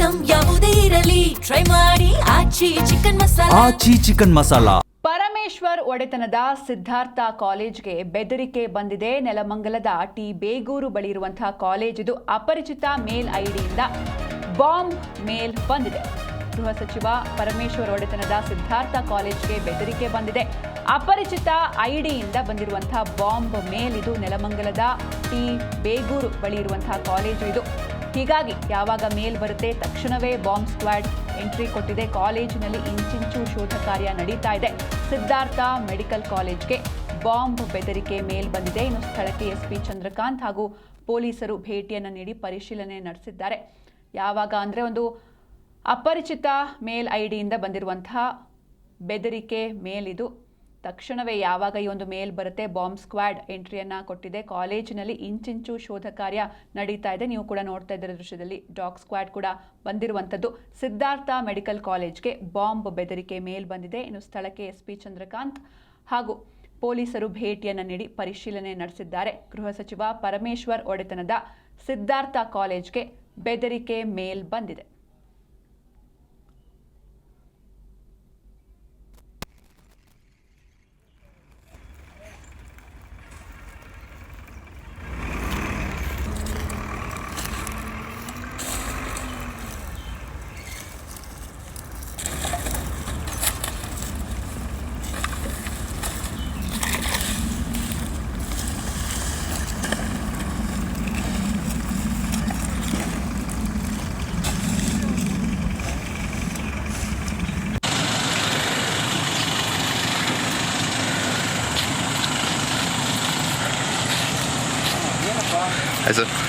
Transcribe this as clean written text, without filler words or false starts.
Item ಯಾವುದೇ ಇರಲಿ try ಮಾಡಿ ಆಚಿ ಚಿಕನ್ ಮಸಾಲಾ. ಪರಮೇಶ್ವರ್ ಒಡೆತನದ ಸಿದ್ಧಾರ್ಥ ಕಾಲೇಜ್ಗೆ ಬೆದರಿಕೆ ಬಂದಿದೆ. ನೆಲಮಂಗಲದ ಟಿ ಬೇಗೂರು ಬಳಿ ಇರುವಂತಹ ಕಾಲೇಜ್ ಇದು. ಅಪರಿಚಿತ ಮೇಲ್ ಐಡಿಯಿಂದ ಬಾಂಬ್ ಮೇಲ್ ಬಂದಿದೆ. ಗೃಹ ಸಚಿವ ಪರಮೇಶ್ವರ್ ಒಡೆತನದ ಸಿದ್ಧಾರ್ಥ ಕಾಲೇಜ್ಗೆ ಬೆದರಿಕೆ ಬಂದಿದೆ. ಅಪರಿಚಿತ ಐಡಿಯಿಂದ ಬಂದಿರುವಂತಹ ಬಾಂಬ್ ಮೇಲ್ ಇದು. ನೆಲಮಂಗಲದ ಟಿ ಬೇಗೂರು ಬಳಿ ಇರುವಂತಹ ಕಾಲೇಜು ಇದು. ಹೀಗಾಗಿ ಯಾವಾಗ ಮೇಲ್ ಬರುತ್ತೆ ತಕ್ಷಣವೇ ಬಾಂಬ್ ಸ್ಕ್ವಾಡ್ ಎಂಟ್ರಿ ಕೊಟ್ಟಿದೆ. ಕಾಲೇಜಿನಲ್ಲಿ ಇಂಚಿಂಚು ಶೋಧ ಕಾರ್ಯ ನಡೀತಾ ಇದೆ. ಸಿದ್ಧಾರ್ಥ ಮೆಡಿಕಲ್ ಕಾಲೇಜ್ಗೆ ಬಾಂಬ್ ಬೆದರಿಕೆ ಮೇಲ್ ಬಂದಿದೆ. ಇನ್ನು ಸ್ಥಳಕ್ಕೆ ಎಸ್ಪಿ ಚಂದ್ರಕಾಂತ್ ಹಾಗೂ ಪೊಲೀಸರು ಭೇಟಿಯನ್ನು ನೀಡಿ ಪರಿಶೀಲನೆ ನಡೆಸಿದ್ದಾರೆ. ಯಾವಾಗ ಅಂದರೆ ಒಂದು ಅಪರಿಚಿತ ಮೇಲ್ ಐಡಿಯಿಂದ ಬಂದಿರುವಂತಹ ಬೆದರಿಕೆ ಮೇಲ್ ಇದು. ತಕ್ಷಣವೇ ಯಾವಾಗ ಈ ಒಂದು ಮೇಲ್ ಬರುತ್ತೆ ಬಾಂಬ್ ಸ್ಕ್ವಾಡ್ ಎಂಟ್ರಿಯನ್ನು ಕೊಟ್ಟಿದೆ. ಕಾಲೇಜಿನಲ್ಲಿ ಇಂಚಿಂಚು ಶೋಧ ಕಾರ್ಯ ನಡೀತಾ ಇದೆ. ನೀವು ಕೂಡ ನೋಡ್ತಾ ಇದ್ದೀರ ದೃಶ್ಯದಲ್ಲಿ ಡಾಗ್ ಸ್ಕ್ವಾಡ್ ಕೂಡ ಬಂದಿರುವಂಥದ್ದು. ಸಿದ್ಧಾರ್ಥ ಮೆಡಿಕಲ್ ಕಾಲೇಜ್ಗೆ ಬಾಂಬ್ ಬೆದರಿಕೆ ಮೇಲ್ ಬಂದಿದೆ. ಇನ್ನು ಸ್ಥಳಕ್ಕೆ ಎಸ್ಪಿ ಚಂದ್ರಕಾಂತ್ ಹಾಗೂ ಪೊಲೀಸರು ಭೇಟಿಯನ್ನು ನೀಡಿ ಪರಿಶೀಲನೆ ನಡೆಸಿದ್ದಾರೆ. ಗೃಹ ಸಚಿವ ಪರಮೇಶ್ವರ್ ಒಡೆತನದ ಸಿದ್ಧಾರ್ಥ ಕಾಲೇಜ್ಗೆ ಬೆದರಿಕೆ ಮೇಲ್ ಬಂದಿದೆ. Also